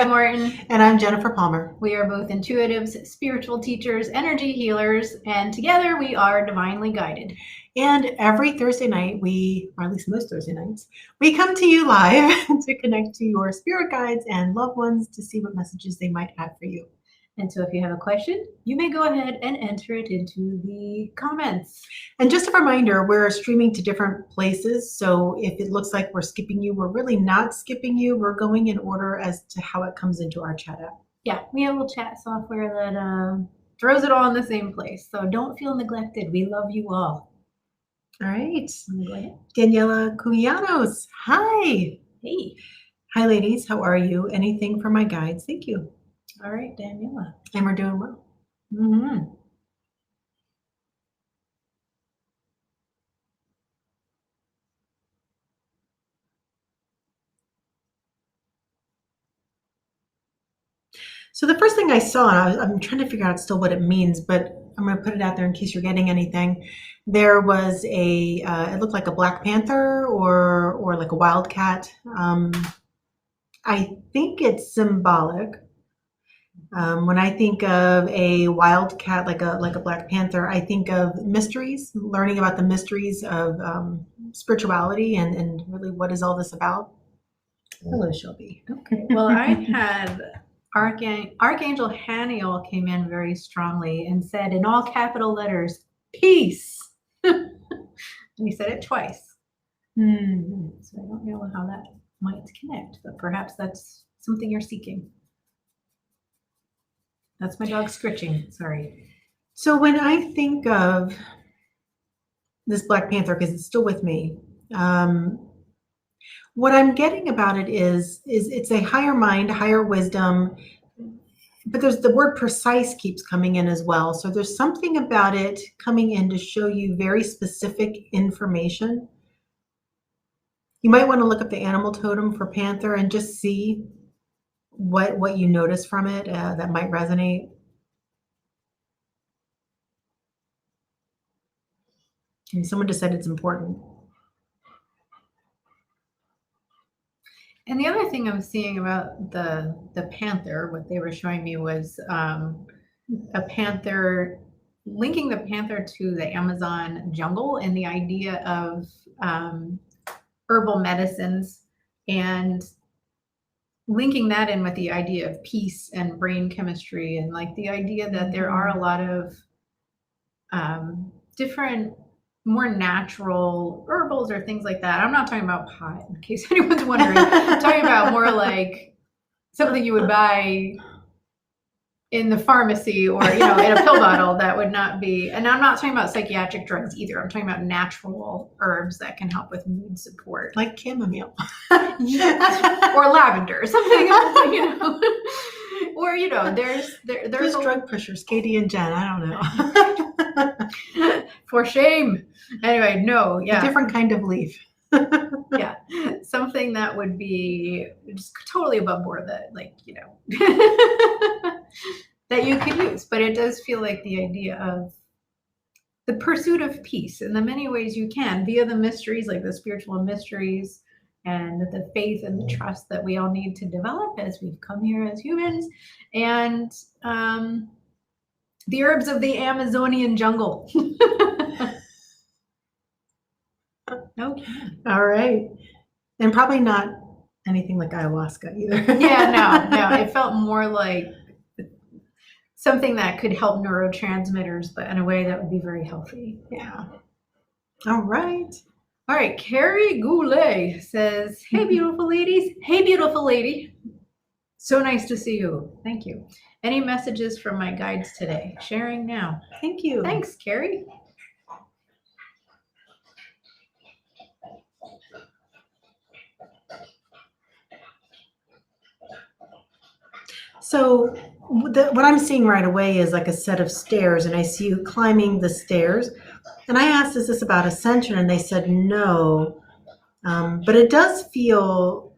Katie Morton. And I'm Jennifer Palmer. We are both intuitives, spiritual teachers, energy healers, and together we are divinely guided. And every Thursday night, or at least most Thursday nights, we come to you live to connect to your spirit guides and loved ones to see what messages they might have for you. And so if you have a question, you may go ahead and enter it into the comments. And just a reminder, we're streaming to different places. So if it looks like we're skipping you, we're really not skipping you. We're going in order as to how it comes into our chat app. Yeah, we have a little chat software that throws it all in the same place. So don't feel neglected. We love you all. All right. Go ahead. Daniela Cuyanos. Hi. Hey. Hi, ladies. How are you? Anything for my guides? Thank you. All right, Daniela. And we're doing well. Mm-hmm. So the first thing I saw, and I'm trying to figure out still what it means, but I'm going to put it out there in case you're getting anything. There was it looked like a Black Panther or like a wildcat. I think it's symbolic. When I think of a wildcat, like a Black Panther, I think of mysteries, learning about the mysteries of spirituality and really what is all this about. Hello, Shelby. Okay. Well, I had Archangel Haniel came in very strongly and said in all capital letters, peace. And he said it twice. Mm-hmm. So I don't know how that might connect, but perhaps that's something you're seeking. That's my dog scritching. Sorry. So when I think of this Black Panther, because it's still with me, what I'm getting about it is it's a higher mind, higher wisdom, but there's the word precise keeps coming in as well. So there's something about it coming in to show you very specific information. You might want to look up the animal totem for Panther and just see what you notice from it that might resonate. And someone just said it's important. And the other thing I was seeing about the panther, what they were showing me was a panther, linking the panther to the Amazon jungle and the idea of herbal medicines and linking that in with the idea of peace and brain chemistry and like the idea that there are a lot of different more natural herbals or things like that. I'm not talking about pot, in case anyone's wondering. I'm talking about more like something you would buy in the pharmacy or, in a pill bottle that would not be, and I'm not talking about psychiatric drugs either. I'm talking about natural herbs that can help with mood support. Like chamomile. Yes. Or lavender, something, or, there's drug pushers, Katie and Jen, I don't know. For shame. Anyway, no, yeah. A different kind of leaf. Yeah. Something that would be just totally above board that, that you could use. But it does feel like the idea of the pursuit of peace in the many ways you can via the mysteries, like the spiritual mysteries and the faith and the trust that we all need to develop as we've come here as humans. And the herbs of the Amazonian jungle. Okay. All right. And probably not anything like ayahuasca either. Yeah, no. It felt more like something that could help neurotransmitters, but in a way that would be very healthy. Yeah. All right. All right. Carrie Goulet says, hey, beautiful ladies. Hey, beautiful lady. So nice to see you. Thank you. Any messages from my guides today? Sharing now. Thank you. Thanks, Carrie. So what I'm seeing right away is like a set of stairs, and I see you climbing the stairs. And I asked, is this about ascension? And they said no. But it does feel,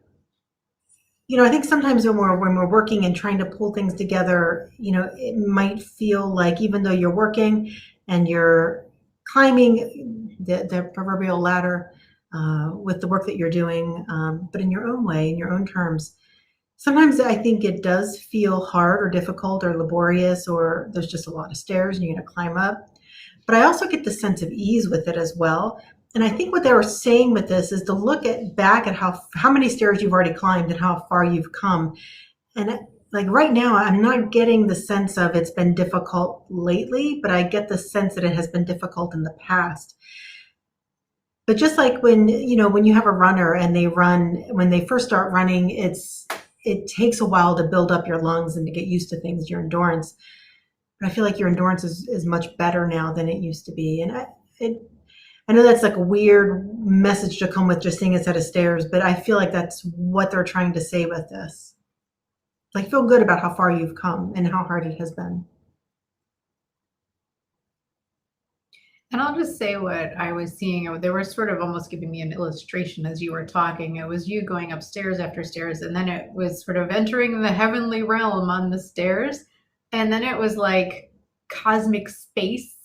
I think sometimes when we're working and trying to pull things together, it might feel like even though you're working and you're climbing the proverbial ladder with the work that you're doing, but in your own way, in your own terms, Sometimes I think it does feel hard or difficult or laborious, or there's just a lot of stairs and you got to climb up. But I also get the sense of ease with it as well. And I think what they were saying with this is to look at back at how many stairs you've already climbed and how far you've come. And like right now, I'm not getting the sense of it's been difficult lately, but I get the sense that it has been difficult in the past. But just like when you have a runner and they run, when they first start running, it takes a while to build up your lungs and to get used to things, your endurance. But I feel like your endurance is much better now than it used to be. And I know that's like a weird message to come with just seeing a set of stairs, but I feel like that's what they're trying to say with this. Like, feel good about how far you've come and how hard it has been. And I'll just say what I was seeing. They were sort of almost giving me an illustration as you were talking. It was you going upstairs after stairs, and then it was sort of entering the heavenly realm on the stairs. And then it was like cosmic space.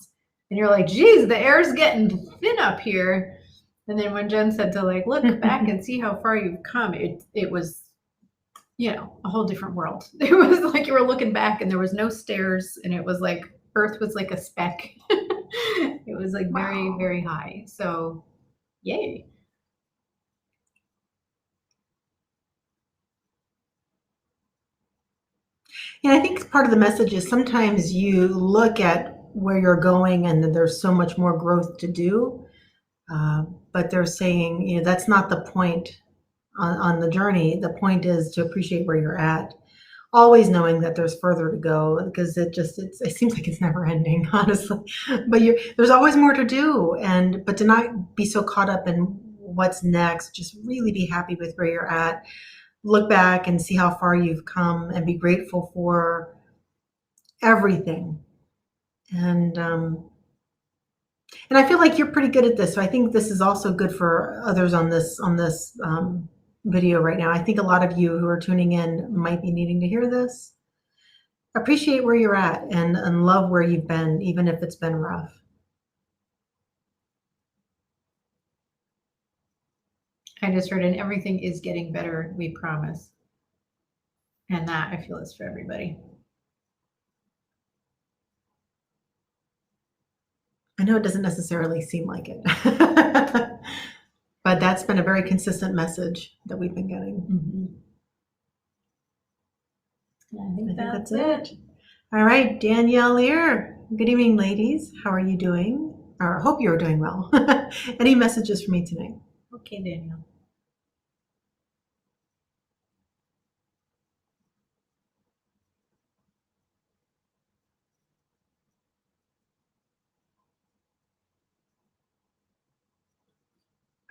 And you're like, geez, the air's getting thin up here. And then when Jenn said to like look back and see how far you've come, it was, a whole different world. It was like you were looking back and there was no stairs, and it was like Earth was like a speck. It was like very, Wow. very high. So, yay. And I think part of the message is sometimes you look at where you're going and there's so much more growth to do. But they're saying, that's not the point on the journey. The point is to appreciate where you're at, always knowing that there's further to go, because it seems like it's never ending, honestly. But there's always more to do, but to not be so caught up in what's next. Just really be happy with where you're at. Look back and see how far you've come, and be grateful for everything. And I feel like you're pretty good at this. So I think this is also good for others on this video right now. I think a lot of you who are tuning in might be needing to hear this. Appreciate where you're at and love where you've been, even if it's been rough. I just heard, and everything is getting better, we promise. And that I feel is for everybody. I know it doesn't necessarily seem like it, but that's been a very consistent message that we've been getting. I think that's it. All right, Danielle here. Good evening, ladies. How are you doing? Or I hope you're doing well. Any messages for me tonight? Okay, Danielle.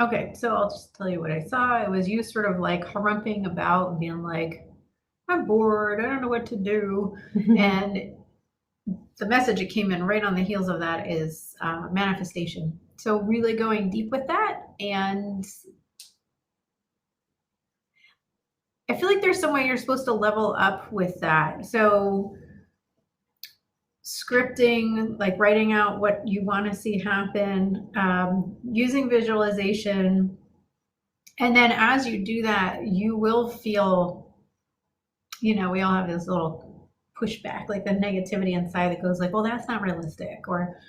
Okay, so I'll just tell you what I saw. It was you sort of like harumping about and being like, I'm bored, I don't know what to do. And the message that came in right on the heels of that is manifestation. So really going deep with that. And I feel like there's some way you're supposed to level up with that. So scripting, like writing out what you want to see happen, using visualization. And then as you do that, you will feel, we all have this little pushback, like the negativity inside that goes like, well, that's not realistic, or,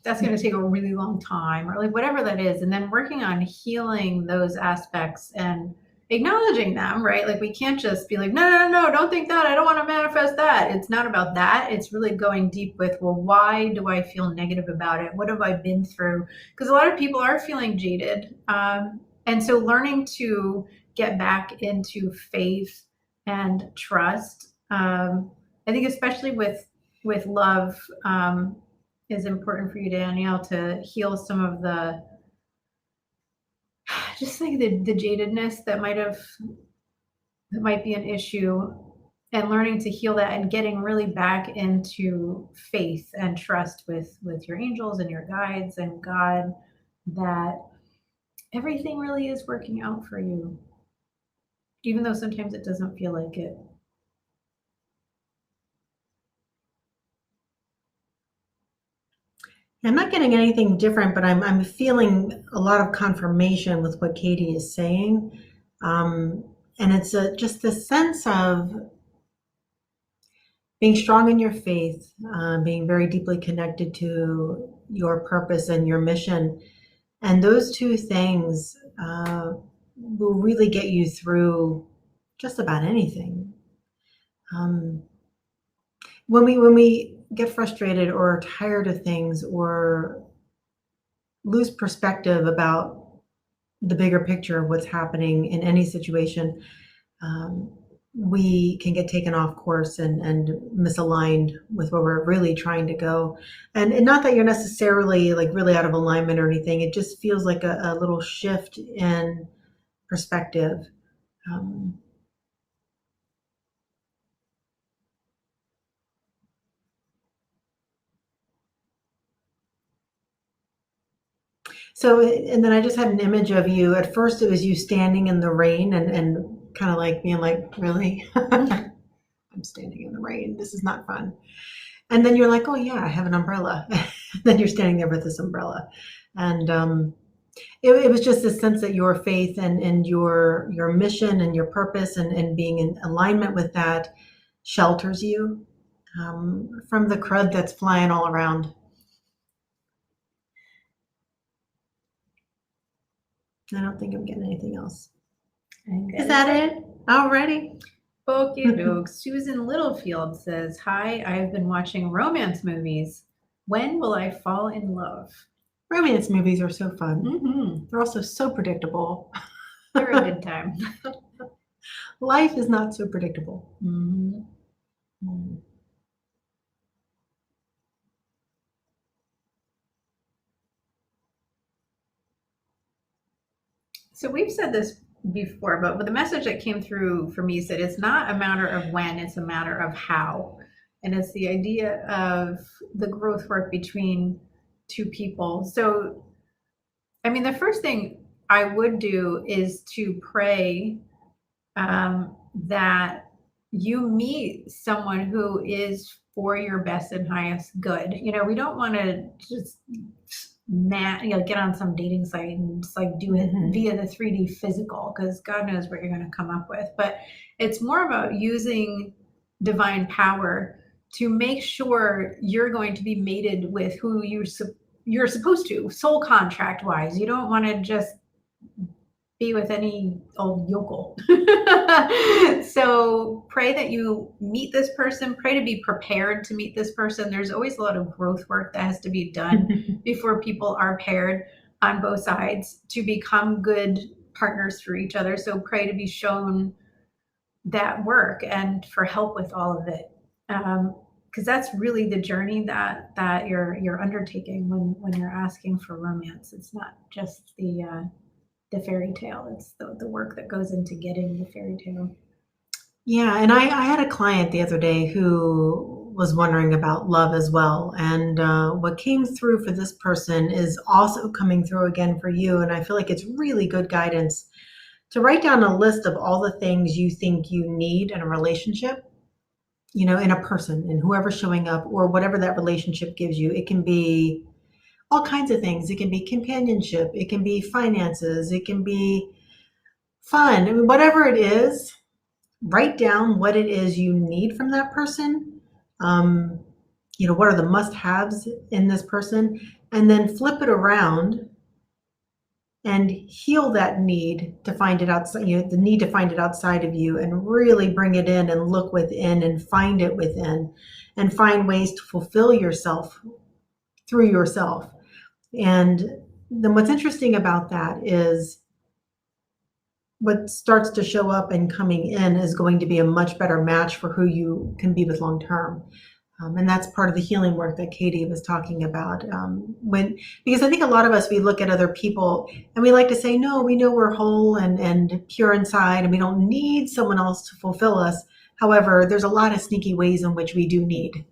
that's going to take a really long time, or like whatever that is. And then working on healing those aspects and acknowledging them, right? Like we can't just be like, no, don't think that. I don't want to manifest that. It's not about that. It's really going deep with, well, why do I feel negative about it? What have I been through? Because a lot of people are feeling jaded. And so learning to get back into faith and trust, I think especially with love, is important for you, Danielle, to heal some of the just like the jadedness that might be an issue, and learning to heal that and getting really back into faith and trust with your angels and your guides and God, that everything really is working out for you, even though sometimes it doesn't feel like it. I'm not getting anything different, but I'm feeling a lot of confirmation with what Katie is saying. And it's just this sense of being strong in your faith, being very deeply connected to your purpose and your mission. And those two things will really get you through just about anything. Um, when we get frustrated or tired of things or lose perspective about the bigger picture of what's happening in any situation, um, we can get taken off course and misaligned with where we're really trying to go. And not that you're necessarily like really out of alignment or anything. It just feels like a little shift in perspective. Um, so, and then I just had an image of you. At first, it was you standing in the rain and kind of like being like, really? I'm standing in the rain. This is not fun. And then you're like, oh yeah, I have an umbrella. Then you're standing there with this umbrella. And it was just this sense that your faith and your mission and your purpose and being in alignment with that shelters you from the crud that's flying all around. I don't think I'm getting anything else. Is that it? Alrighty. Okie doke. Susan Littlefield says, hi, I've been watching romance movies. When will I fall in love? Romance movies are so fun. Mm-hmm. They're also so predictable. They're a good time. Life is not so predictable. Mm-hmm. So we've said this before, but the message that came through for me said it's not a matter of when, it's a matter of how. And it's the idea of the growth work between two people. So, I mean, the first thing I would do is to pray that you meet someone who is for your best and highest good. You know, we don't want to just get on some dating site and just like do it via the 3D physical, because God knows what you're going to come up with. But it's more about using divine power to make sure you're going to be mated with who you're supposed to, soul contract wise. You don't want to just be with any old yokel. So pray that you meet this person, pray to be prepared to meet this person. There's always a lot of growth work that has to be done before people are paired on both sides to become good partners for each other. So pray to be shown that work and for help with all of it. Because that's really the journey that you're undertaking when you're asking for romance. It's not just the fairy tale. It's the work that goes into getting the fairy tale. Yeah, and I had a client the other day who was wondering about love as well. And what came through for this person is also coming through again for you. And I feel like it's really good guidance to write down a list of all the things you think you need in a relationship, you know, in a person, and whoever's showing up or whatever that relationship gives you. It can be all kinds of things. It can be companionship, it can be finances, it can be fun. I mean, whatever it is, write down what it is you need from that person. You know, what are the must-haves in this person, and then flip it around and heal that need to find it outside, you know, the need to find it outside of you, and really bring it in and look within and find it within and find ways to fulfill yourself through yourself. And then what's interesting about that is what starts to show up and coming in is going to be a much better match for who you can be with long term. And that's part of the healing work that Katie was talking about. Because I think a lot of us, we look at other people and we like to say, no, we know we're whole and pure inside and we don't need someone else to fulfill us. However, there's a lot of sneaky ways in which we do need.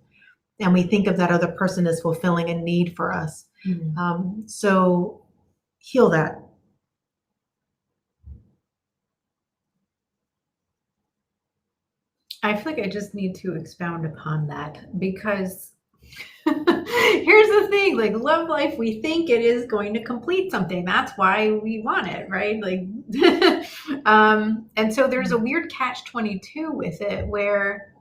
And we think of that other person as fulfilling a need for us. So heal that. I feel like I just need to expound upon that, because here's the thing, like love life, we think it is going to complete something. That's why we want it, right? Like And so there's a weird catch-22 with it where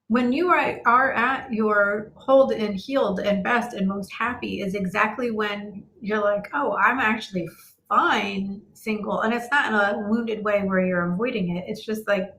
when you are at your hold and healed and best and most happy is exactly when you're like, oh, I'm actually fine single. And it's not in a wounded way where you're avoiding it. It's just like,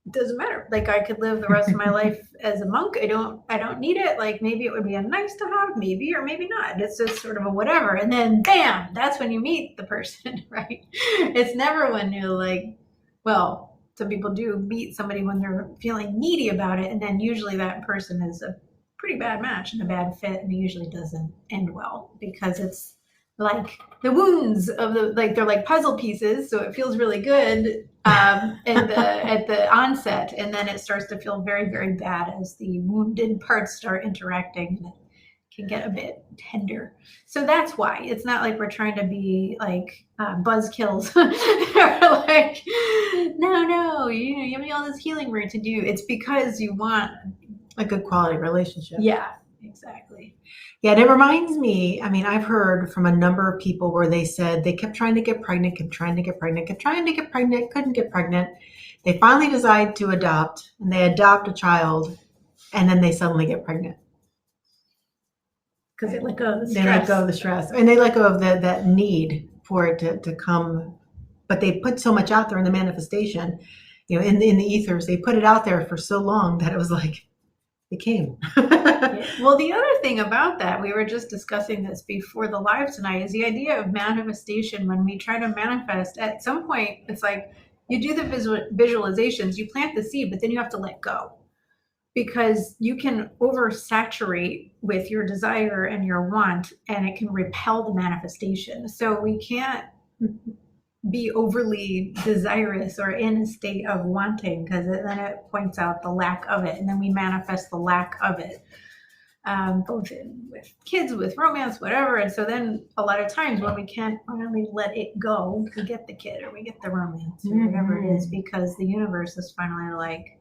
it doesn't matter. Like I could live the rest of my life as a monk. I don't need it. Like maybe it would be a nice to have, maybe or maybe not. It's just sort of a whatever. And then bam, that's when you meet the person, right? It's never when you're like, well, some people do meet somebody when they're feeling needy about it, and then usually that person is a pretty bad match and a bad fit, and it usually doesn't end well because it's like the wounds of the like they're like puzzle pieces, so it feels really good at the onset, and then it starts to feel very very bad as the wounded parts start interacting, and it can get a bit tender. So that's why it's not like we're trying to be like buzzkills or like no you have all this healing work to do. It's because you want A good quality relationship. yeah, exactly. Yeah, and it reminds me, I mean, I've heard from a number of people where they said they kept trying to get pregnant, kept trying to get pregnant, kept trying to get pregnant, couldn't get pregnant. They finally decide to adopt, and they adopt a child, and then they suddenly get pregnant. Because they let go of the They let stress. go of the stress, and they let go of that need for it to come. But they put so much out there in the manifestation, in the ethers. They put it out there for so long that it was like it came. Yeah. Well, the other thing about that, we were just discussing this before the live tonight, is the idea of manifestation. When we try to manifest, at some point, it's like you do the visualizations, you plant the seed, but then you have to let go because you can oversaturate with your desire and your want, and it can repel the manifestation. So we can't be overly desirous or in a state of wanting because then it points out the lack of it, and then we manifest the lack of it, both with kids, with romance, whatever. And so then a lot of times when we can't finally let it go, we get the kid or we get the romance or whatever it is, because the universe is finally like,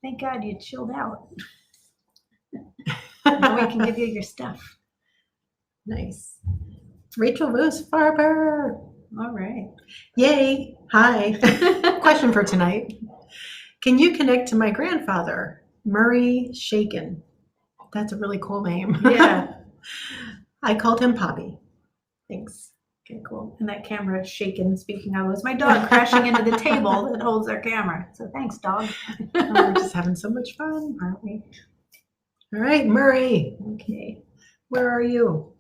thank God you chilled out. Now we can give you your stuff. Nice. Rachel Rose Farber. All right. Yay. Hi. Question for tonight. Can you connect to my grandfather, Murray Shaken? That's a really cool name. Yeah. I called him Poppy. Thanks. Okay, cool. And that camera is shaking. Speaking of, was my dog crashing into the table that holds our camera. So thanks, dog. We're just having so much fun. Aren't we? All right, Murray. Okay. Where are you?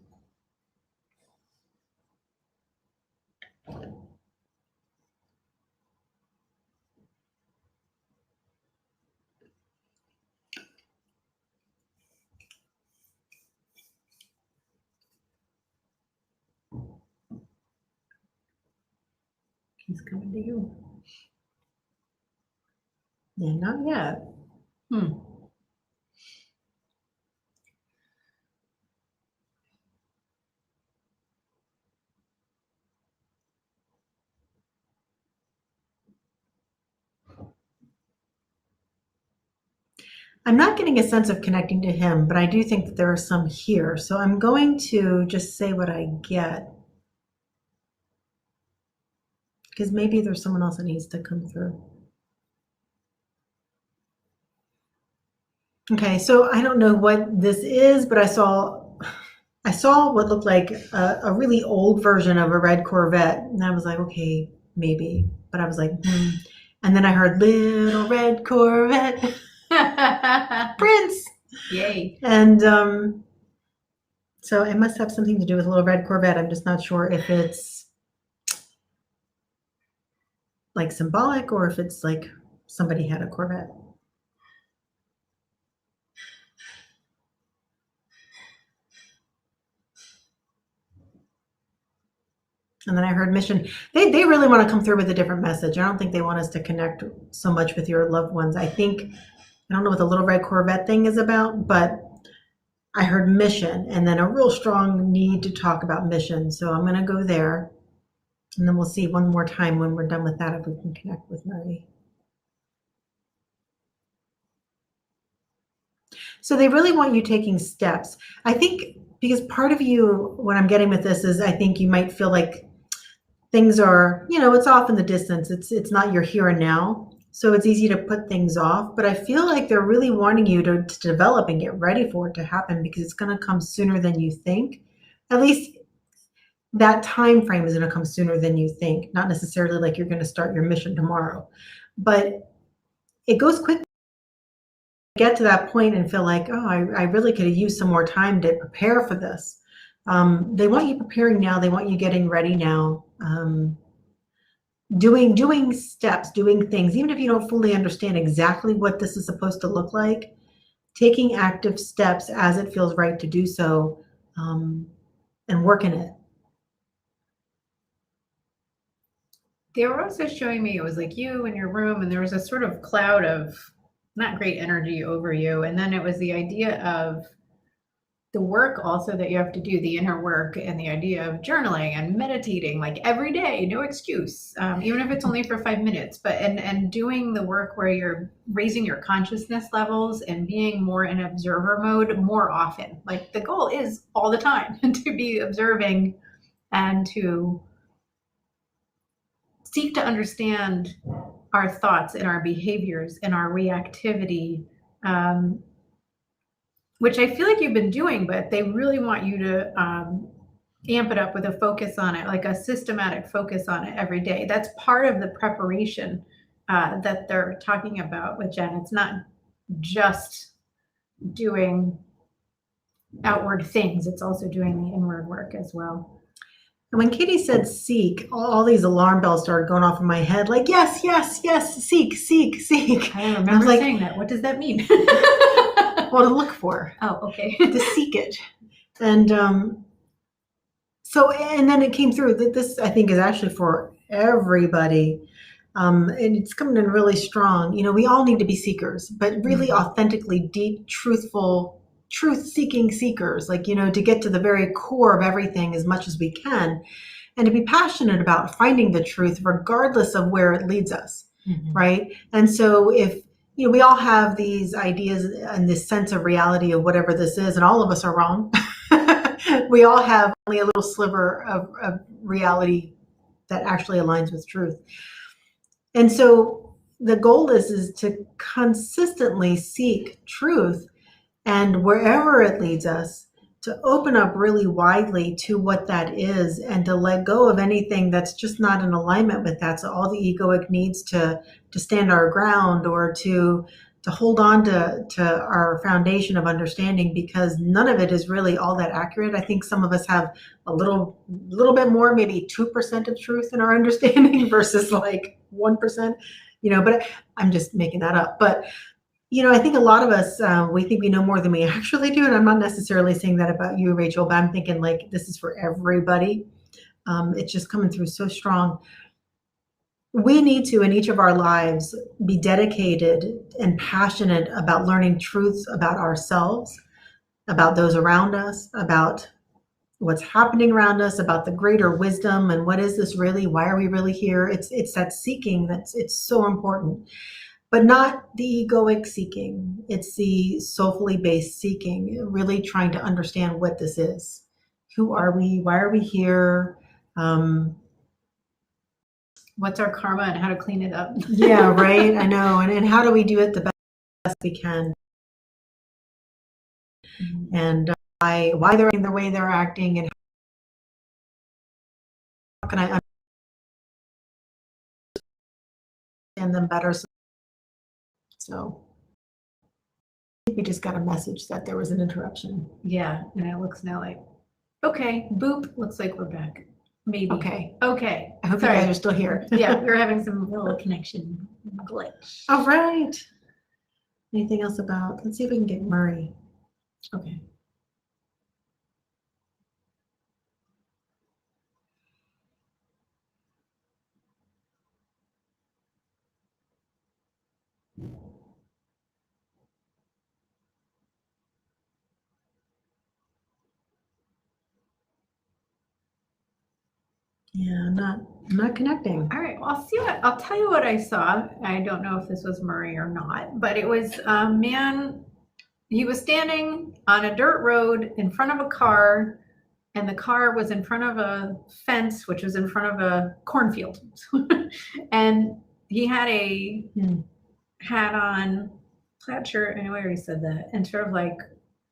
He's coming to you. Yeah, not yet. I'm not getting a sense of connecting to him, but I do think that there are some here. So I'm going to just say what I get. Because maybe there's someone else that needs to come through. Okay, so I don't know what this is, but I saw what looked like a really old version of a red Corvette, and I was like, okay, maybe. But I was like, And then I heard Little Red Corvette. Prince. Yay. And so it must have something to do with Little Red Corvette. I'm just not sure if it's like symbolic or if it's like somebody had a Corvette. And then I heard mission. They really want to come through with a different message. I don't think they want us to connect so much with your loved ones. I don't know what the Little Red Corvette thing is about, but I heard mission and then a real strong need to talk about mission. So I'm going to go there, and then we'll see one more time when we're done with that if we can connect with Murray. So they really want you taking steps. I think because part of you, what I'm getting with this is I think you might feel like things are, it's off in the distance. It's not your here and now. So it's easy to put things off, but I feel like they're really wanting you to develop and get ready for it to happen because it's going to come sooner than you think. At least that time frame is going to come sooner than you think. Not necessarily like you're going to start your mission tomorrow, but it goes quick. Get to that point and feel like, oh, I really could have used some more time to prepare for this. They want you preparing now. They want you getting ready now. Doing steps, doing things, even if you don't fully understand exactly what this is supposed to look like, taking active steps as it feels right to do so, and working it. They were also showing me it was like you in your room, and there was a sort of cloud of not great energy over you. And then it was the idea of the work also that you have to do, the inner work, and the idea of journaling and meditating like every day, no excuse, even if it's only for 5 minutes, but and doing the work where you're raising your consciousness levels and being more in observer mode more often. Like the goal is all the time to be observing and to seek to understand our thoughts and our behaviors and our reactivity, which I feel like you've been doing, but they really want you to amp it up with a focus on it, like a systematic focus on it every day. That's part of the preparation that they're talking about with Jenn. It's not just doing outward things, it's also doing the inward work as well. And when Katie said seek, all these alarm bells started going off in my head, like, yes, yes, yes, seek, seek, seek. I don't remember saying that. What does that mean? Well, to look for. Oh, okay. To seek it. And and then it came through that this, I think, is actually for everybody. And it's coming in really strong. We all need to be seekers, but really authentically deep, truthful, truth-seeking seekers, like, to get to the very core of everything as much as we can, and to be passionate about finding the truth regardless of where it leads us, right? And so if, we all have these ideas and this sense of reality of whatever this is, and all of us are wrong. We all have only a little sliver of reality that actually aligns with truth. And so the goal is to consistently seek truth, and wherever it leads us, to open up really widely to what that is, and to let go of anything that's just not in alignment with that. So all the egoic needs to stand our ground, or to hold on to our foundation of understanding, because none of it is really all that accurate. I think some of us have a little bit more, maybe 2% of truth in our understanding versus like 1%, but I'm just making that up. But I think a lot of us, we think we know more than we actually do. And I'm not necessarily saying that about you, Rachel, but I'm thinking like this is for everybody. It's just coming through so strong. We need to, in each of our lives, be dedicated and passionate about learning truths about ourselves, about those around us, about what's happening around us, about the greater wisdom, and what is this really? Why are we really here? It's that seeking it's so important. But not the egoic seeking. It's the soulfully based seeking, really trying to understand what this is. Who are we? Why are we here? What's our karma and how to clean it up? Yeah, right. I know. And how do we do it the best we can? And why they're acting the way they're acting, and how can I understand them better? So we just got a message that there was an interruption. Yeah, and it looks now like, okay, boop, looks like we're back. Maybe. Okay. I hope you guys are still here. Yeah, we're having some little connection glitch. All right. Anything else about, let's see if we can get Murray. Okay. Yeah, I'm not connecting. All right, well, I'll tell you what I saw. I don't know if this was Murray or not, but it was a man. He was standing on a dirt road in front of a car, and the car was in front of a fence, which was in front of a cornfield. And he had a hat on, plaid shirt, I know I already said that, and sort of like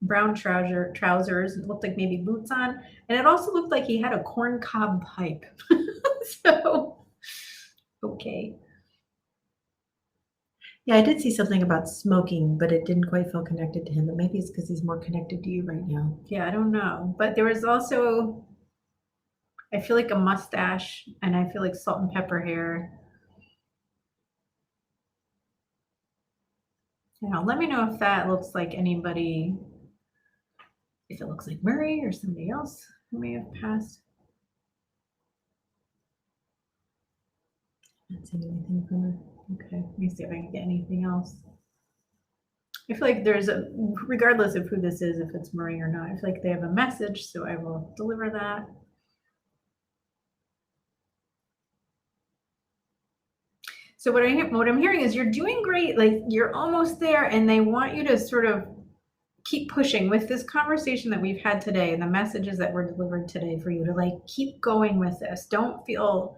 brown trousers. It looked like maybe boots on, and it also looked like he had a corn cob pipe. So, okay. Yeah, I did see something about smoking, but it didn't quite feel connected to him. But maybe it's because he's more connected to you right now. Yeah, I don't know. But there was also, I feel like a mustache, and I feel like salt and pepper hair. You know, let me know if that looks like anybody, if it looks like Murray or somebody else who may have passed. Not seeing anything from her. Okay, let me see if I can get anything else. I feel like there's a, regardless of who this is, if it's Murray or not, I feel like they have a message, so I will deliver that. So what I'm hearing is you're doing great, like you're almost there, and they want you to sort of keep pushing with this conversation that we've had today and the messages that were delivered today for you to like keep going with this. Don't feel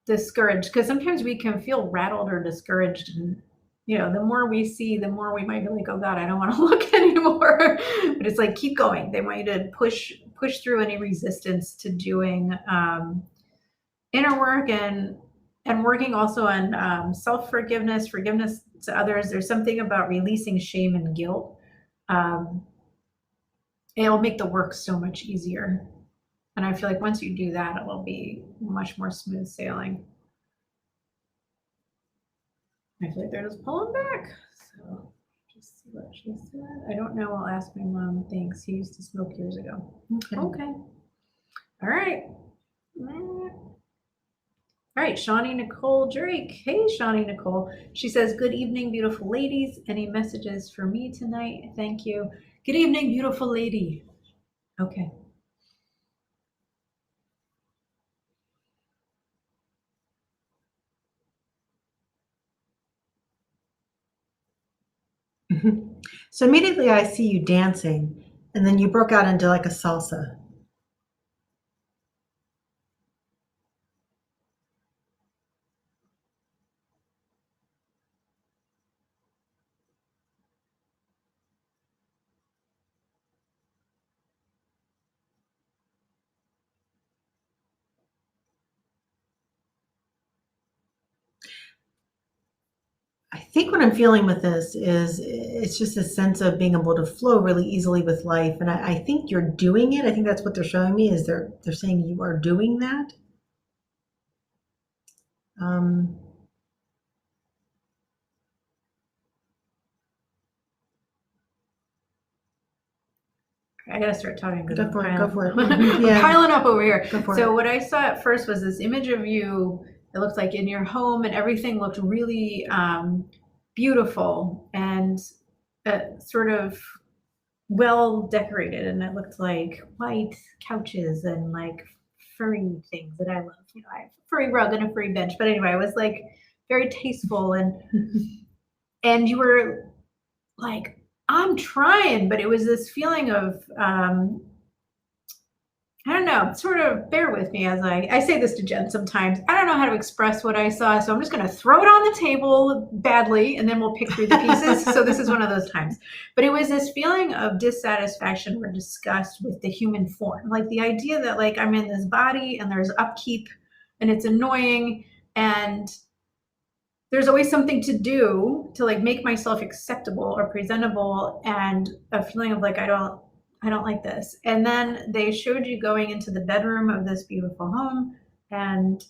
discouraged, because sometimes we can feel rattled or discouraged, and you know, the more we see, the more we might be like, oh God, I don't want to look anymore. But it's like, keep going. They want you to push through any resistance to doing inner work, and working also on self-forgiveness, forgiveness to others. There's something about releasing shame and guilt. It'll make the work so much easier. And I feel like once you do that, it will be much more smooth sailing. I feel like they're just pulling back. So just see what she said. I don't know. I'll ask my mom. Thanks. He used to smoke years ago. Okay. All right. All right, Shawnee Nicole Drake. Hey, Shawnee Nicole. She says, good evening, beautiful ladies. Any messages for me tonight? Thank you. Good evening, beautiful lady. Okay. So immediately I see you dancing, and then you broke out into like a salsa. I think what I'm feeling with this is it's just a sense of being able to flow really easily with life, and I think you're doing it. I think that's what they're showing me is they're saying you are doing that. I gotta start talking because Go for it. I'm Yeah. piling up over here. Go for So it. what I saw at first was this image of you. It looked like in your home, and everything looked really beautiful and sort of well decorated, and it looked like white couches and like furry things that I love. You know, I have a furry rug and a furry bench. But anyway, it was like very tasteful, and you were like, I'm trying, but it was this feeling of I don't know, sort of bear with me as I say this to Jen sometimes. I don't know how to express what I saw, so I'm just going to throw it on the table badly, and then we'll pick through the pieces. So this is one of those times. But it was this feeling of dissatisfaction or disgust with the human form. Like the idea that like I'm in this body and there's upkeep and it's annoying, and there's always something to do to like make myself acceptable or presentable, and a feeling of like I don't like this. And then they showed you going into the bedroom of this beautiful home and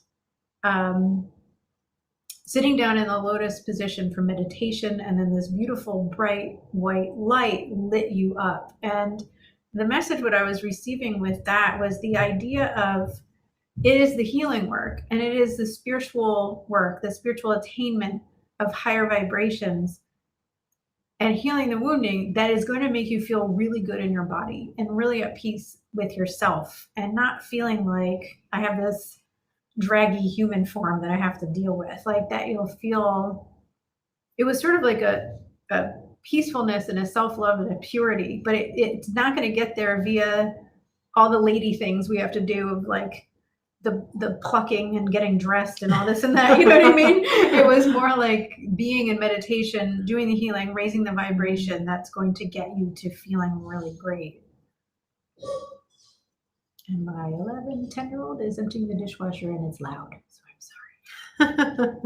sitting down in the lotus position for meditation, and then this beautiful bright white light lit you up. And the message what I was receiving with that was the idea of it is the healing work, and it is the spiritual work, the spiritual attainment of higher vibrations and healing the wounding that is going to make you feel really good in your body and really at peace with yourself, and not feeling like I have this draggy human form that I have to deal with. Like that you'll feel, it was sort of like a peacefulness and a self-love and a purity, but it's not going to get there via all the lady things we have to do of like the plucking and getting dressed and all this and that. You know what I mean? It was more like being in meditation, doing the healing, raising the vibration. That's going to get you to feeling really great. And my 11, 10-year-old is emptying the dishwasher and it's loud, so I'm sorry.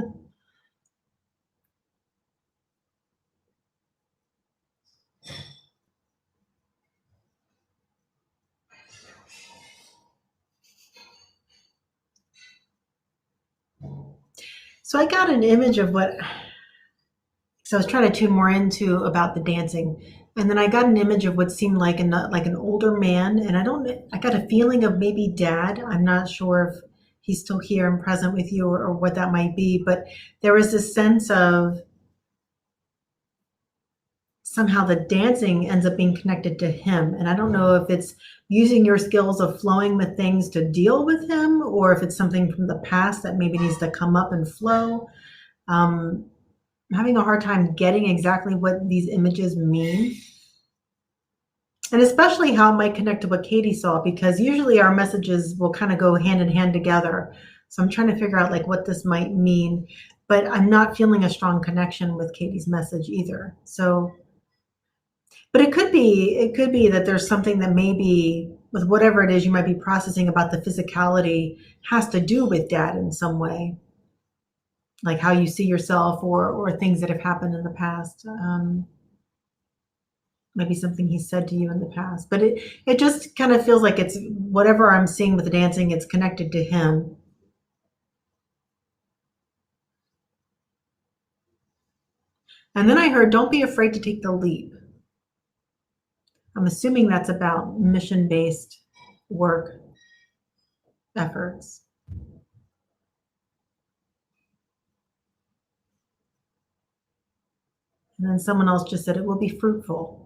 So I got an image of what, so I was trying to tune more into about the dancing, and then I got an image of what seemed like an older man, and I got a feeling of maybe dad. I'm not sure if he's still here and present with you or what that might be, but there was this sense of somehow the dancing ends up being connected to him. And I don't know if it's using your skills of flowing with things to deal with him, or if it's something from the past that maybe needs to come up and flow. I'm having a hard time getting exactly what these images mean. And especially how it might connect to what Katie saw, because usually our messages will kind of go hand in hand together. So I'm trying to figure out like what this might mean, but I'm not feeling a strong connection with Katie's message either. So, but it could be that there's something that maybe with whatever it is you might be processing about the physicality has to do with dad in some way, like how you see yourself or things that have happened in the past. Maybe something he said to you in the past, but it just kind of feels like it's whatever I'm seeing with the dancing, it's connected to him. And then I heard, don't be afraid to take the leap. I'm assuming that's about mission-based work efforts. And then someone else just said it will be fruitful.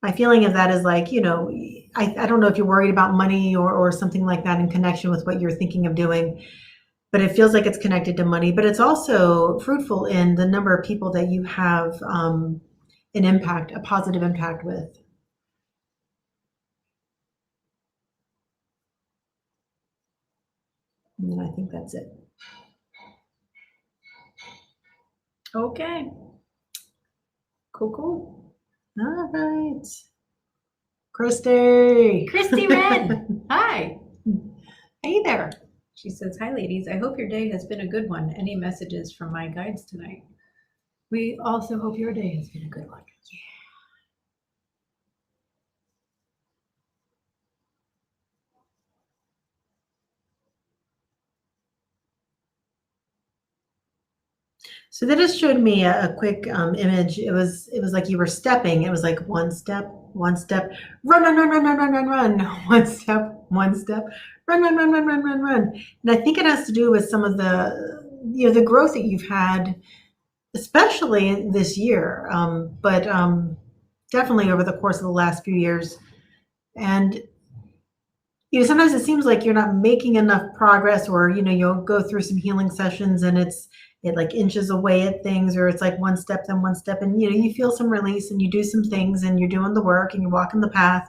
My feeling of that is like, I don't know if you're worried about money or something like that in connection with what you're thinking of doing, but it feels like it's connected to money, but it's also fruitful in the number of people that you have a positive impact with. And then I think that's it. Okay. Cool. All right. Christy Wren. Hi. Hey there. She says, hi, ladies. I hope your day has been a good one. Any messages from my guides tonight? We also hope your day has been a good one. Yeah. So they just showed me a quick image. It was like you were stepping. It was like one step, run, run, run, run, run, run, run, run. One step, run, run, run, run, run, run, run. And I think it has to do with some of the growth that you've had, especially this year, but definitely over the course of the last few years. And sometimes it seems like you're not making enough progress, or you'll go through some healing sessions and it like inches away at things, or it's like one step then one step, and you feel some release and you do some things and you're doing the work and you're walking the path,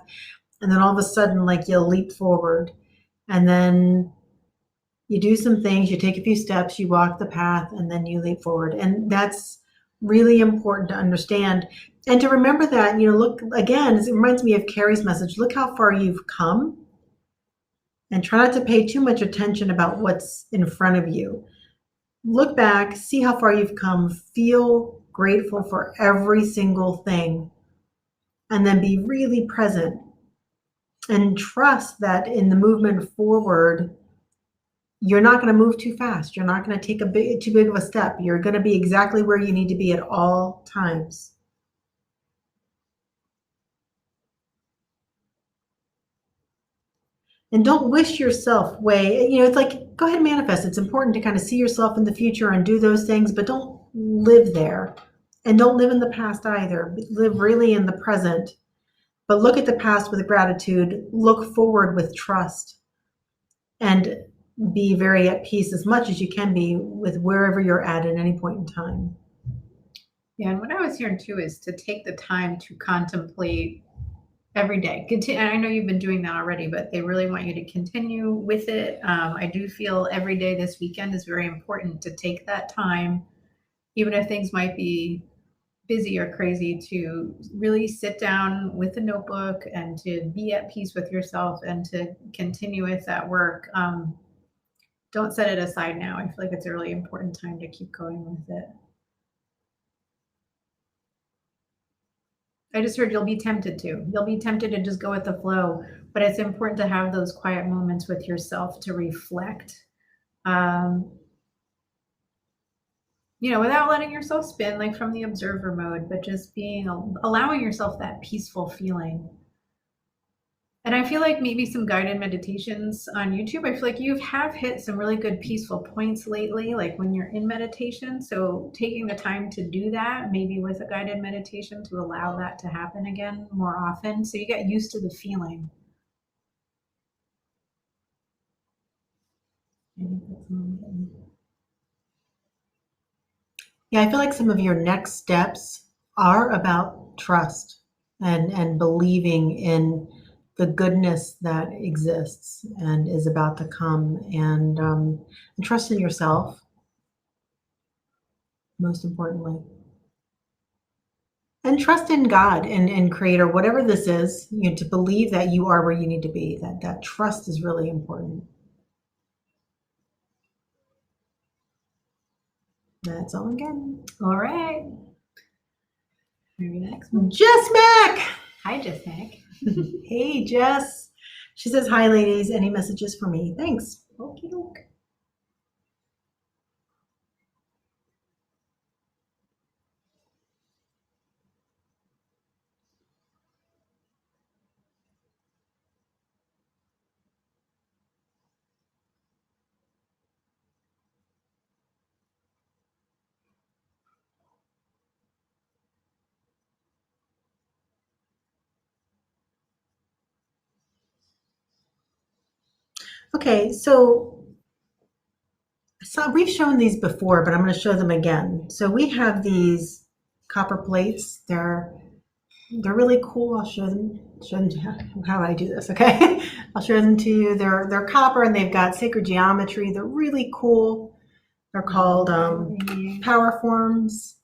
and then all of a sudden like you'll leap forward, and then you do some things, you take a few steps, you walk the path, and then you leap forward. And that's really important to understand and to remember that. Look again, it reminds me of Carrie's message, look how far you've come. And try not to pay too much attention about what's in front of you. Look back, see how far you've come, feel grateful for every single thing, and then be really present. And trust that in the movement forward, you're not going to move too fast. You're not going to take too big of a step. You're going to be exactly where you need to be at all times. And don't wish yourself away. It's like, go ahead and manifest. It's important to kind of see yourself in the future and do those things, but don't live there. And don't live in the past either. Live really in the present. But look at the past with gratitude. Look forward with trust. And be very at peace as much as you can be with wherever you're at any point in time. Yeah, and what I was hearing too is to take the time to contemplate every day. And I know you've been doing that already, but they really want you to continue with it. I do feel every day this weekend is very important to take that time, even if things might be busy or crazy, to really sit down with a notebook and to be at peace with yourself and to continue with that work. Don't set it aside now. I feel like it's a really important time to keep going with it. I just heard you'll be tempted to. You'll be tempted to just go with the flow, but it's important to have those quiet moments with yourself to reflect. Um, without letting yourself spin like from the observer mode, but just allowing yourself that peaceful feeling. And I feel like maybe some guided meditations on YouTube. I feel like you have hit some really good peaceful points lately, like when you're in meditation. So taking the time to do that, maybe with a guided meditation to allow that to happen again more often. So you get used to the feeling. Yeah, I feel like some of your next steps are about trust and believing in the goodness that exists and is about to come, and trust in yourself, most importantly. And trust in God and Creator, whatever this is, to believe that you are where you need to be. That trust is really important. That's all I'm getting. All right. Maybe next one. Jess Mack. Hi, Jess Mack. Hey, Jess. She says, hi, ladies. Any messages for me? Thanks. Okie doke. Okay, so we've shown these before, but I'm going to show them again. So we have these copper plates. They're really cool. I'll show them. How do I do this? Okay, I'll show them to you. They're copper and they've got sacred geometry. They're really cool. They're called power forms.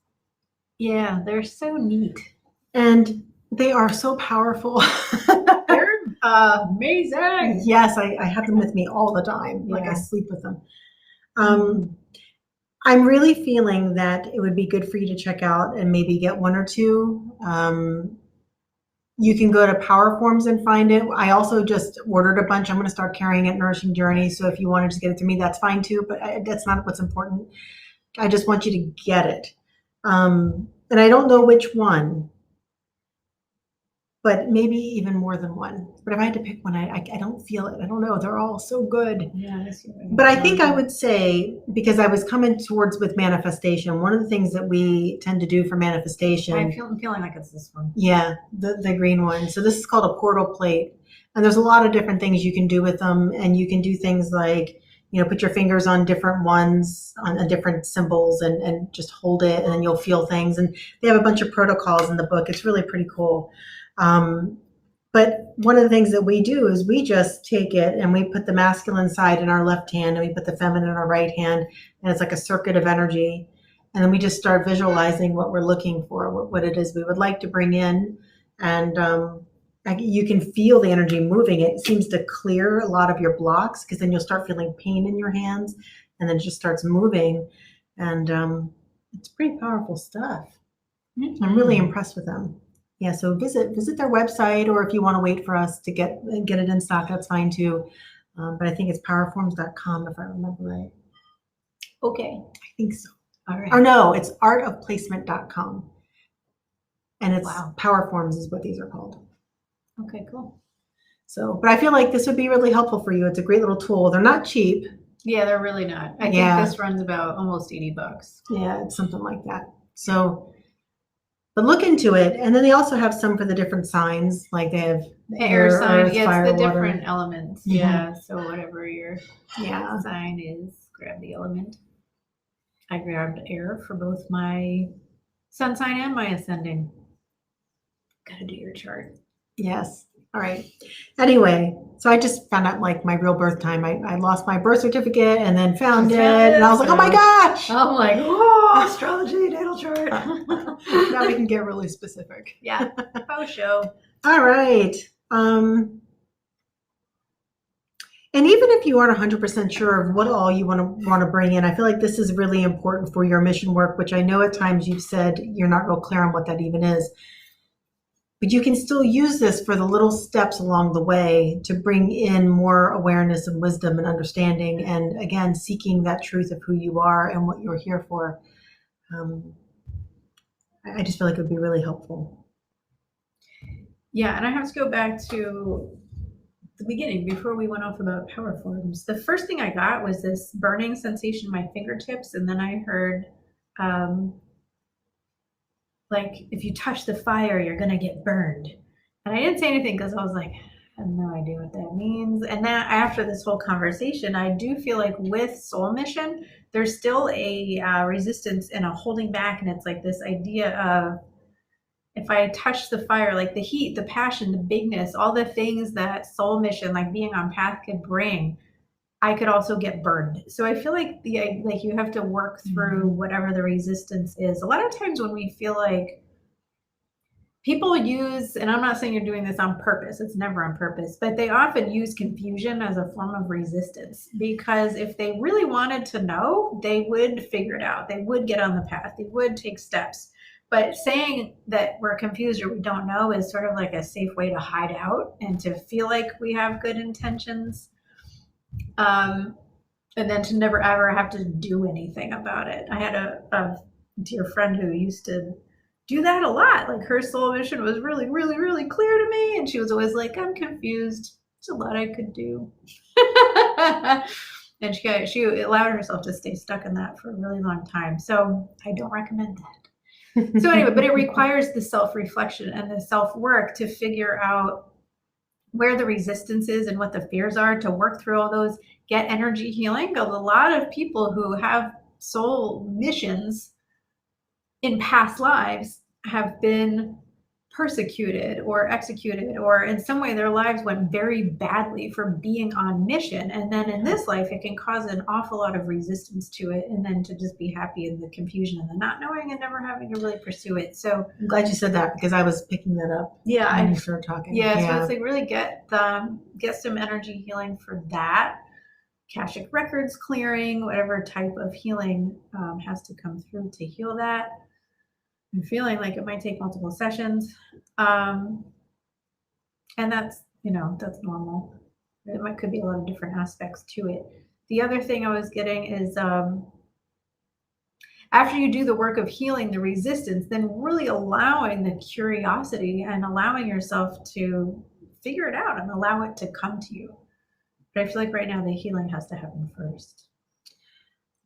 Yeah, they're so neat. And they are so powerful. They're amazing. Yes, I have them with me all the time. Like I sleep with them. I'm really feeling that it would be good for you to check out and maybe get one or two. You can go to Power Forms and find it. I also just ordered a bunch. I'm going to start carrying it Nourishing Journey. So if you want to just get it through me, that's fine too. But that's not what's important. I just want you to get it. And I don't know which one, but maybe even more than one. But if I had to pick one, I don't feel it. I don't know. They're all so good. Yeah, but I think I would say, because I was coming towards with manifestation, one of the things that we tend to do for manifestation. I'm feeling like it's this one. Yeah, the green one. So this is called a portal plate. And there's a lot of different things you can do with them. And you can do things like, put your fingers on different ones, on different symbols, and just hold it, and then you'll feel things. And they have a bunch of protocols in the book. It's really pretty cool. But one of the things that we do is we just take it and we put the masculine side in our left hand and we put the feminine in our right hand, and it's like a circuit of energy. And then we just start visualizing what we're looking for, what it is we would like to bring in. And you can feel the energy moving. It seems to clear a lot of your blocks, because then you'll start feeling pain in your hands, and then it just starts moving. And it's pretty powerful stuff. Mm-hmm. I'm really impressed with them. Yeah, so visit their website, or if you want to wait for us to get it in stock, that's fine too. But I think it's powerforms.com, if I remember right. Okay. I think so. All right. Or no, it's artofplacement.com. And it's Powerforms is what these are called. Okay, cool. So, but I feel like this would be really helpful for you. It's a great little tool. They're not cheap. Yeah, they're really not. I think this runs about almost $80. Yeah, it's something like that. So, but look into it. And then they also have some for the different signs, like they have air sign. Earth, yeah, fire, it's the water. different elements. Mm-hmm. Yeah, so whatever your sign is, grab the element. I grabbed air for both my sun sign and my ascending. Gotta do your chart. Yes. All right. Anyway, so I just found out like my real birth time. I lost my birth certificate and then found Just it, found and I it, was like, oh my so gosh. I'm like, oh, astrology, natal chart. Now we can get really specific. Yeah, faux show. All right. And even if you aren't 100% sure of what all you want to bring in, I feel like this is really important for your mission work, which I know at times you've said you're not real clear on what that even is. But you can still use this for the little steps along the way to bring in more awareness and wisdom and understanding, and again, seeking that truth of who you are and what you're here for. Um, I just feel like it would be really helpful. Yeah, and I have to go back to the beginning before we went off about power forms. The first thing I got was this burning sensation in my fingertips, and then I heard, like, if you touch the fire, you're gonna get burned. And I didn't say anything because I was like, I have no idea what that means. And then after this whole conversation, I do feel like with soul mission, there's still a resistance and a holding back, and it's like this idea of, if I touch the fire, like the heat, the passion, the bigness, all the things that soul mission, like being on path, could bring, I could also get burned. So I feel like like you have to work through whatever the resistance is. A lot of times when we feel like people use, and I'm not saying you're doing this on purpose, it's never on purpose, but they often use confusion as a form of resistance, because if they really wanted to know, they would figure it out. They would get on the path, they would take steps. But saying that we're confused or we don't know is sort of like a safe way to hide out and to feel like we have good intentions. And then to never ever have to do anything about it. I had a dear friend who used to do that a lot. Like her soul mission was really, really, really clear to me, and she was always like, "I'm confused. There's a lot I could do." And she allowed herself to stay stuck in that for a really long time. So I don't recommend that. So anyway, but it requires the self-reflection and the self-work to figure out where the resistance is and what the fears are, to work through all those, get energy healing. Because a lot of people who have soul missions in past lives have been persecuted or executed, or in some way their lives went very badly for being on mission. And then in this life, it can cause an awful lot of resistance to it, and then to just be happy in the confusion and the not knowing and never having to really pursue it. So I'm glad you said that, because I was picking that up. Yeah, when you started talking. Yeah, so it's like really get some energy healing for that. Akashic records clearing, whatever type of healing has to come through to heal that. I'm feeling like it might take multiple sessions. And that's normal. Could be a lot of different aspects to it. The other thing I was getting is, after you do the work of healing the resistance, then really allowing the curiosity and allowing yourself to figure it out and allow it to come to you. But I feel like right now the healing has to happen first.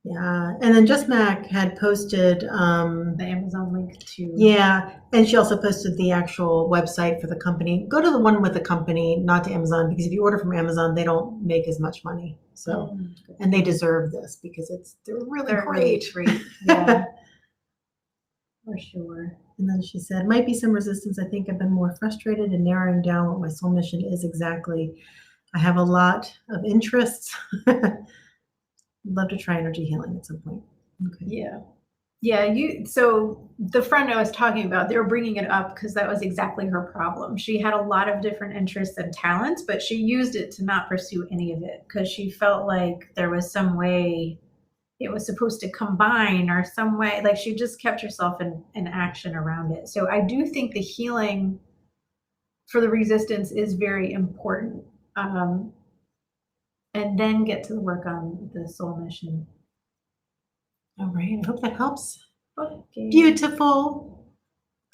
Yeah, and then Just Mac had posted The Amazon link to. Yeah, and she also posted the actual website for the company. Go to the one with the company, not to Amazon, because if you order from Amazon, they don't make as much money. So, and they deserve this because they're really great. Yeah, for sure. And then she said, might be some resistance. I think I've been more frustrated in narrowing down what my soul mission is exactly. I have a lot of interests. Love to try energy healing at some point. Okay. Yeah. So the friend I was talking about, they were bringing it up because that was exactly her problem. She had a lot of different interests and talents, but she used it to not pursue any of it because she felt like there was some way it was supposed to combine, or some way, like she just kept herself in action around it. So I do think the healing for the resistance is very important. And then get to work on the soul mission. All right. I hope that helps. Okay. Beautiful.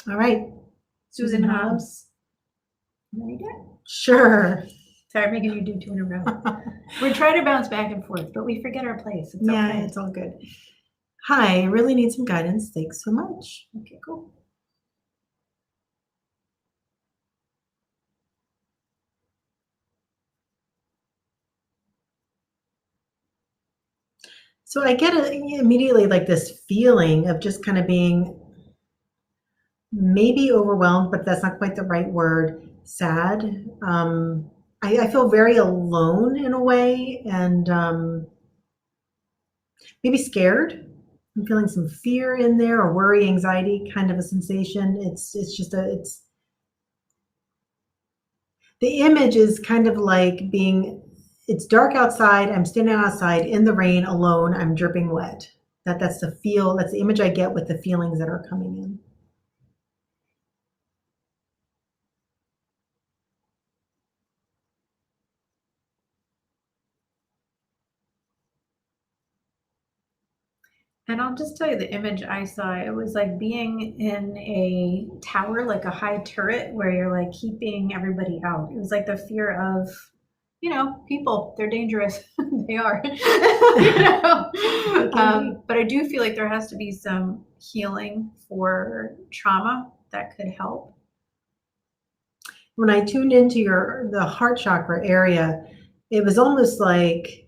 All right. Susan Hobbs. Read it? Sure. Sorry, I'm making you do two in a row. We try to bounce back and forth, but we forget our place. It's okay. It's all good. Hi, I really need some guidance. Thanks so much. Okay, cool. So I get immediately like this feeling of just kind of being maybe overwhelmed, but that's not quite the right word. Sad. I feel very alone in a way, and maybe scared. I'm feeling some fear in there, or worry, anxiety, kind of a sensation. It's just a it's the image is kind of like being. It's dark outside. I'm standing outside in the rain alone. I'm dripping wet. That's the feel. That's the image I get with the feelings that are coming in. And I'll just tell you the image I saw. It was like being in a tower, like a high turret, where you're like keeping everybody out. It was like the fear of, people. They're dangerous. They are. But I do feel like there has to be some healing for trauma that could help. When I tuned into the heart chakra area, it was almost like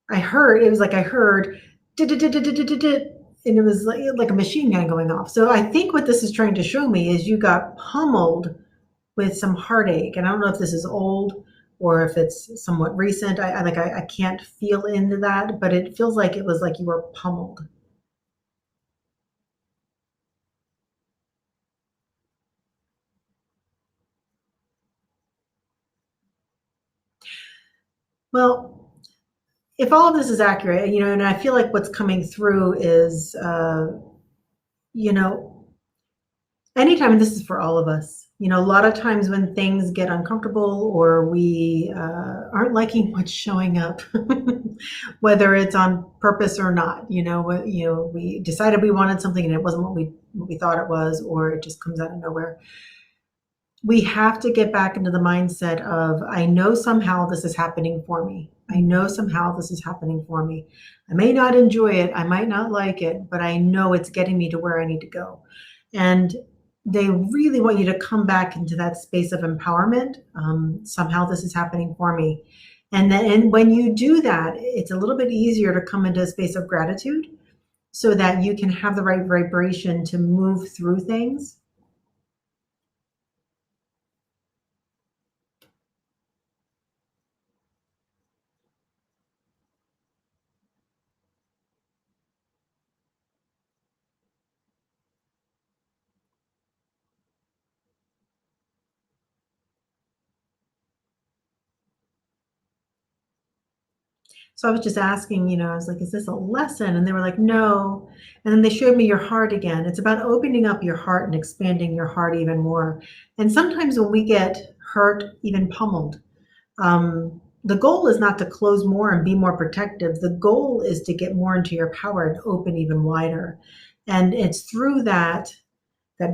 it was like I heard, and it was like a machine gun going off. So I think what this is trying to show me is you got pummeled with some heartache. And I don't know if this is old or if it's somewhat recent. I can't feel into that, but it feels like it was like you were pummeled. Well, if all of this is accurate, and I feel like what's coming through is, you know, anytime, and this is for all of us, a lot of times when things get uncomfortable or we aren't liking what's showing up, whether it's on purpose or not, we decided we wanted something and it wasn't what we thought it was, or it just comes out of nowhere. We have to get back into the mindset of, I know somehow this is happening for me. I know somehow this is happening for me. I may not enjoy it. I might not like it, but I know it's getting me to where I need to go. And they really want you to come back into that space of empowerment. Somehow this is happening for me. And when you do that, it's a little bit easier to come into a space of gratitude so that you can have the right vibration to move through things. So I was just asking, I was like, is this a lesson? And they were like, no. And then they showed me your heart again. It's about opening up your heart and expanding your heart even more. And sometimes when we get hurt, even pummeled, the goal is not to close more and be more protective. The goal is to get more into your power and open even wider. And it's through that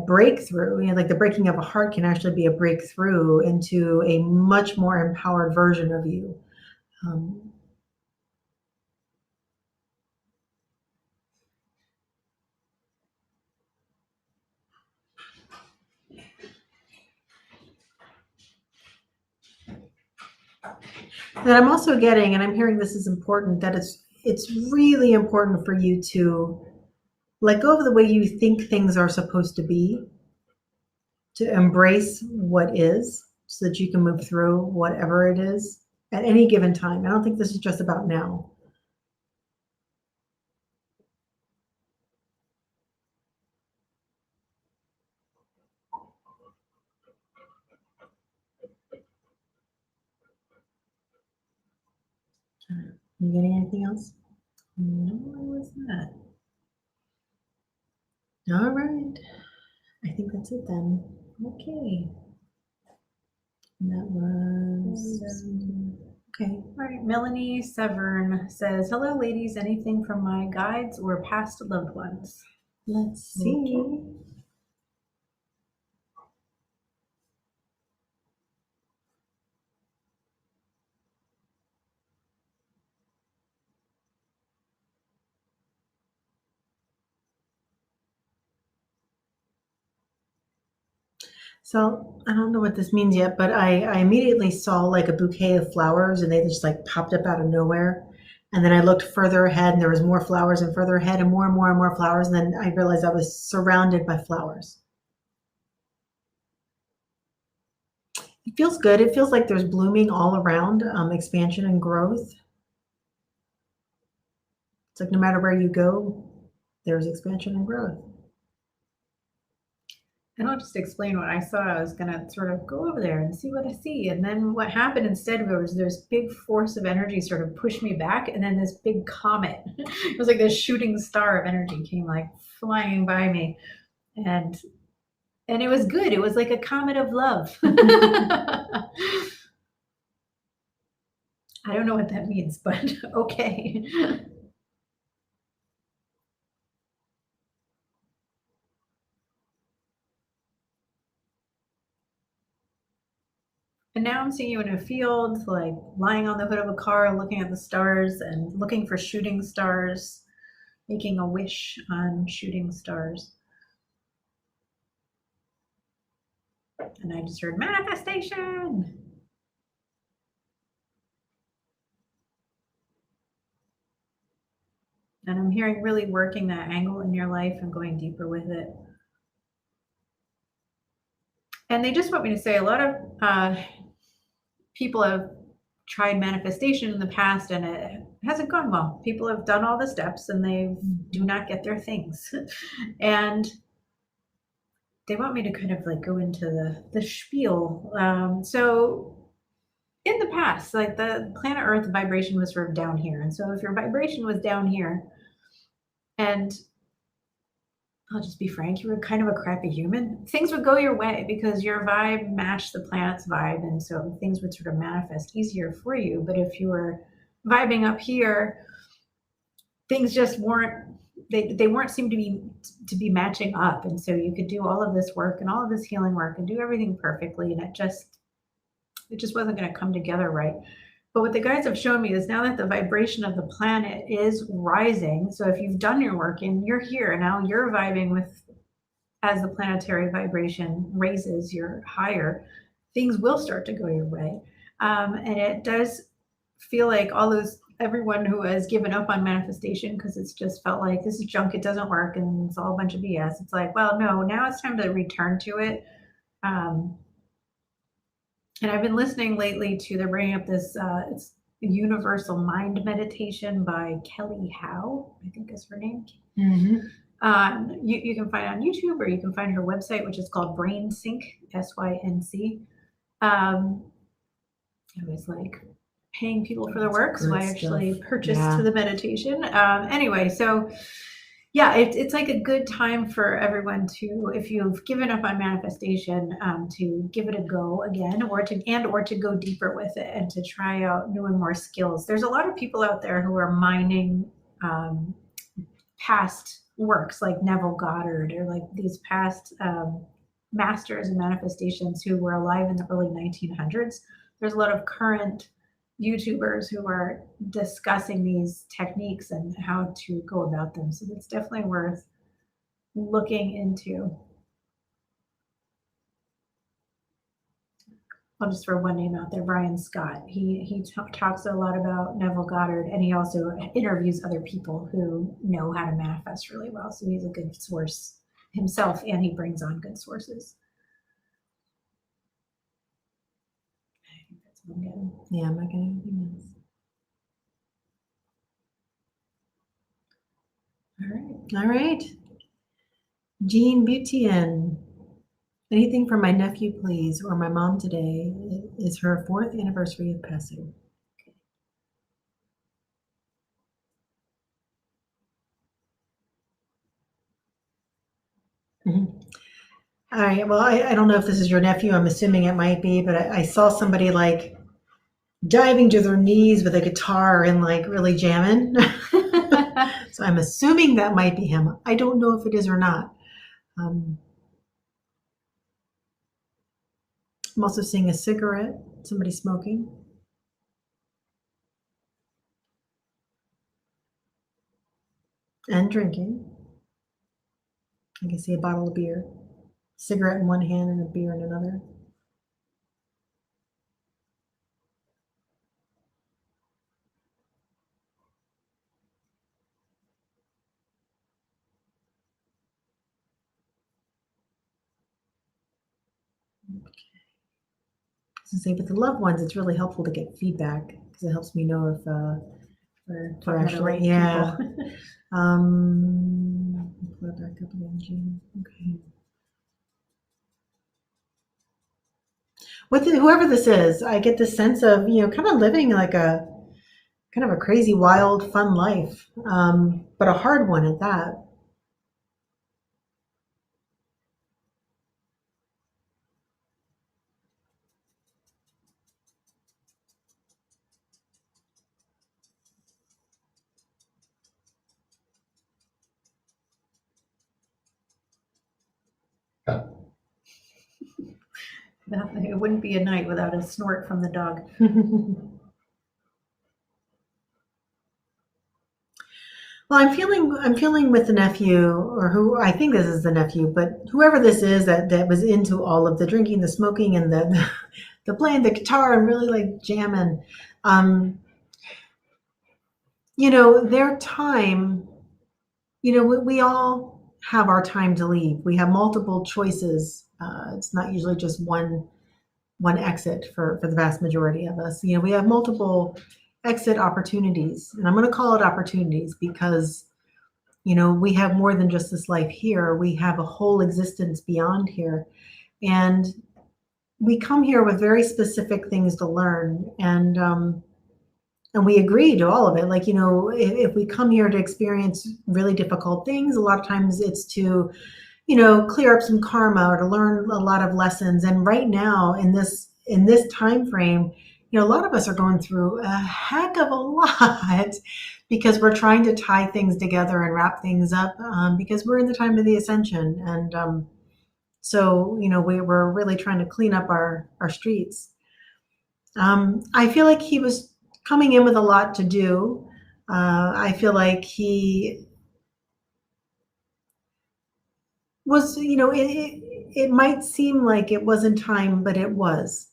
breakthrough, like the breaking of a heart can actually be a breakthrough into a much more empowered version of you. Um, And I'm also getting, and I'm hearing this is important, that it's really important for you to let go of the way you think things are supposed to be, to embrace what is, so that you can move through whatever it is at any given time. I don't think this is just about now. You getting anything else? No, I was not. All right. I think that's it then. Okay. And that was okay. All right. Melanie Severn says, "Hello, ladies. Anything from my guides or past loved ones?" Let's see. Okay. So I don't know what this means yet, but I immediately saw like a bouquet of flowers and they just like popped up out of nowhere. And then I looked further ahead and there was more flowers and further ahead and more and more and more flowers. And then I realized I was surrounded by flowers. It feels good. It feels like there's blooming all around, expansion and growth. It's like no matter where you go, there's expansion and growth. And I'll just explain what I saw. I was going to sort of go over there and see what I see. And then what happened instead was this big force of energy sort of pushed me back. And then this big comet, it was like this shooting star of energy came like flying by me. And it was good. It was like a comet of love. I don't know what that means, but okay. And now I'm seeing you in a field, like lying on the hood of a car, looking at the stars and looking for shooting stars, making a wish on shooting stars. And I just heard manifestation. And I'm hearing really working that angle in your life and going deeper with it. And they just want me to say a lot of people have tried manifestation in the past and it hasn't gone well. People have done all the steps and they do not get their things. And they want me to kind of like go into the spiel. So in the past, like the planet Earth vibration was sort of down here. And so if your vibration was down here, and I'll just be frank, you were kind of a crappy human, things would go your way because your vibe matched the planet's vibe. And so things would sort of manifest easier for you. But if you were vibing up here, things just weren't, they weren't seem to be matching up. And so you could do all of this work and all of this healing work and do everything perfectly. And it just wasn't going to come together right. But what the guides have shown me is now that the vibration of the planet is rising, so if you've done your work and you're here, now you're vibing with, as the planetary vibration raises, you're higher, things will start to go your way. And it does feel like everyone who has given up on manifestation because it's just felt like this is junk, it doesn't work, and it's all a bunch of BS. It's like, well, no, now it's time to return to it. And I've been listening lately to, they're bringing up this, it's Universal Mind Meditation by Kelly Howe, I think is her name. Mm-hmm. You can find it on YouTube, or you can find her website, which is called Brain Sync, SYNC. I was like paying people for their work, so I actually purchased the meditation. Anyway, so yeah, it's like a good time for everyone to, if you've given up on manifestation, to give it a go again, or to go deeper with it and to try out new and more skills. There's a lot of people out there who are mining past works like Neville Goddard, or like these past masters of manifestations who were alive in the early 1900s. There's a lot of current YouTubers who are discussing these techniques and how to go about them. So it's definitely worth looking into. I'll just throw one name out there, Brian Scott. He talks a lot about Neville Goddard, and he also interviews other people who know how to manifest really well. So he's a good source himself, and he brings on good sources. I think that's what I'm getting. Yeah, I'm not getting anything else. All right. Jean Butien. Anything for my nephew, please, or my mom today. It is her 4th anniversary of passing. Mm-hmm. All right. Well, I don't know if this is your nephew. I'm assuming it might be, but I saw somebody like diving to their knees with a guitar and like really jamming. So I'm assuming that might be him. I don't know if it is or not. I'm also seeing a cigarette, somebody smoking. And drinking. I can see a bottle of beer, cigarette in one hand and a beer in another. To say, with the loved ones, it's really helpful to get feedback because it helps me know if we're Talking to the actually, right yeah. people. Pull it back up again, Jean. Okay. With whoever this is, I get this sense of, kind of living like a kind of a crazy, wild, fun life, but a hard one at that. It wouldn't be a night without a snort from the dog. Well, I'm feeling with the nephew, or who I think this is the nephew, but whoever this is that was into all of the drinking, the smoking, and the playing the guitar and really like jamming. Um, their time. We all have our time to leave. We have multiple choices. It's not usually just one exit for the vast majority of us. We have multiple exit opportunities, and I'm going to call it opportunities because we have more than just this life here. We have a whole existence beyond here. And we come here with very specific things to learn. And we agree to all of it. Like, if we come here to experience really difficult things, a lot of times it's to, clear up some karma or to learn a lot of lessons. And right now in this time frame, a lot of us are going through a heck of a lot because we're trying to tie things together and wrap things up, because we're in the time of the ascension. And so, we're really trying to clean up our streets. I feel like he was coming in with a lot to do. I feel like he was, it might seem like it wasn't time, but it was.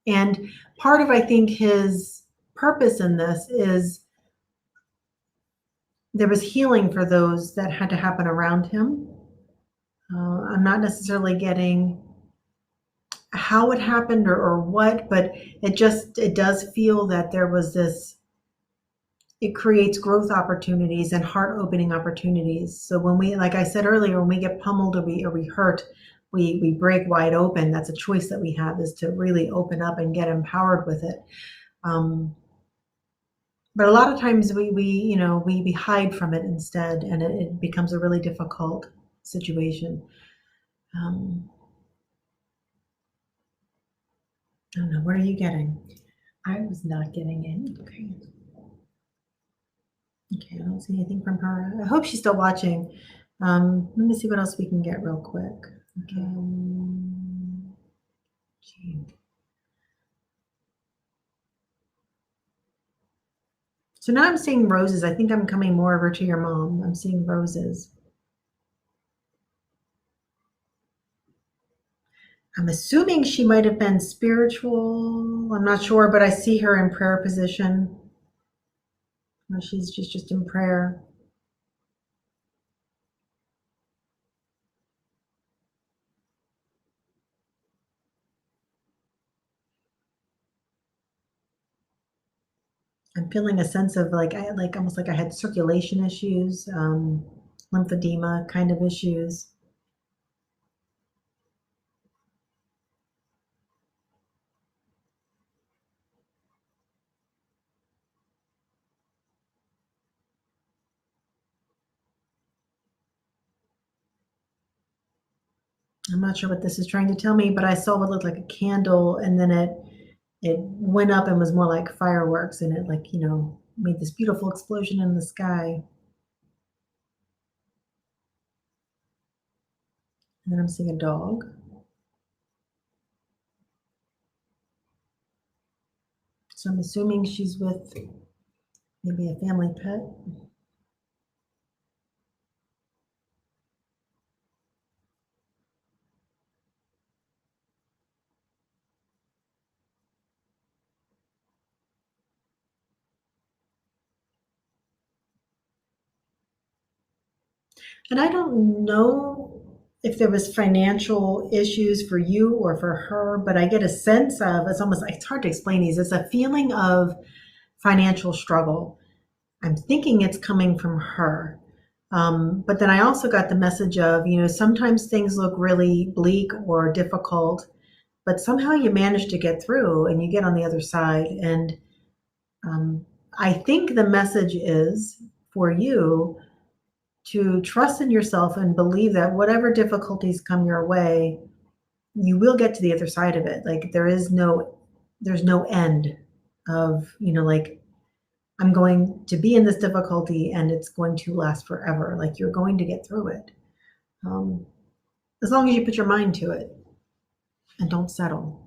And part of, I think, his purpose in this is there was healing for those that had to happen around him. I'm not necessarily getting how it happened or what, but it does feel that there was this. It creates growth opportunities and heart opening opportunities. So when we, like I said earlier, when we get pummeled or we hurt, we break wide open. That's a choice that we have, is to really open up and get empowered with it. But a lot of times we hide from it instead, and it becomes a really difficult situation. Um, I don't know. What are you getting? I was not getting it. Okay. Okay, I don't see anything from her. I hope she's still watching. Let me see what else we can get real quick. Okay. Gee. So now I'm seeing roses. I think I'm coming more over to your mom. I'm seeing roses. I'm assuming she might have been spiritual. I'm not sure, but I see her in prayer position. She's just in prayer. I'm feeling a sense of like almost like I had circulation issues, lymphedema kind of issues. I'm not sure what this is trying to tell me, but I saw what looked like a candle, and then it went up and was more like fireworks, and it made this beautiful explosion in the sky. And then I'm seeing a dog. So I'm assuming she's with maybe a family pet. And I don't know if there was financial issues for you or for her, but I get a sense of, it's hard to explain these. It's a feeling of financial struggle. I'm thinking it's coming from her. But then I also got the message of, sometimes things look really bleak or difficult, but somehow you manage to get through and you get on the other side. And I think the message is for you to trust in yourself and believe that whatever difficulties come your way, you will get to the other side of it. Like there's no end of, like I'm going to be in this difficulty and it's going to last forever. Like you're going to get through it. As long as you put your mind to it and don't settle.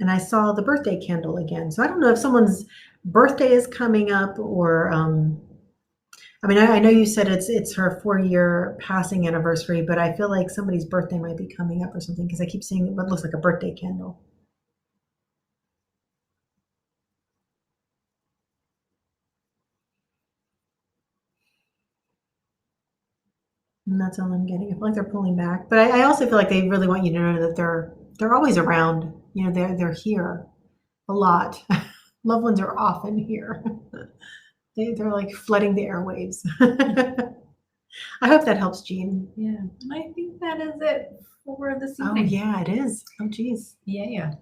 And I saw the birthday candle again. So I don't know if someone's birthday is coming up or, I know you said it's her 4-year passing anniversary, but I feel like somebody's birthday might be coming up or something because I keep seeing what looks like a birthday candle. And that's all I'm getting. I feel like they're pulling back, but I also feel like they really want you to know that they're always around. They're here a lot. Loved ones are often here. They're like flooding the airwaves. I hope that helps, Jean. Yeah, and I think that is it for this Oh evening. yeah, it is. Oh geez. Yeah.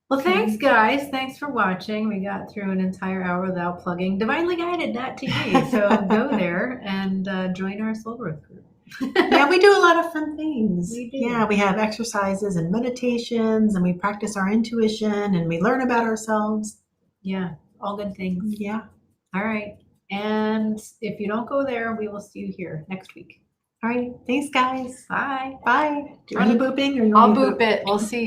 Well, thanks, guys. Thanks for watching. We got through an entire hour without plugging divinelyguided.tv. So go there and join our soul growth group. Yeah, we do a lot of fun things. We do. Yeah, we have exercises and meditations, and we practice our intuition, and we learn about ourselves. Yeah, all good things. Yeah. All right. And if you don't go there, we will see you here next week. All right. Thanks, guys. Bye. Bye. Do you want the booping or you I'll want me to boop it. We'll see.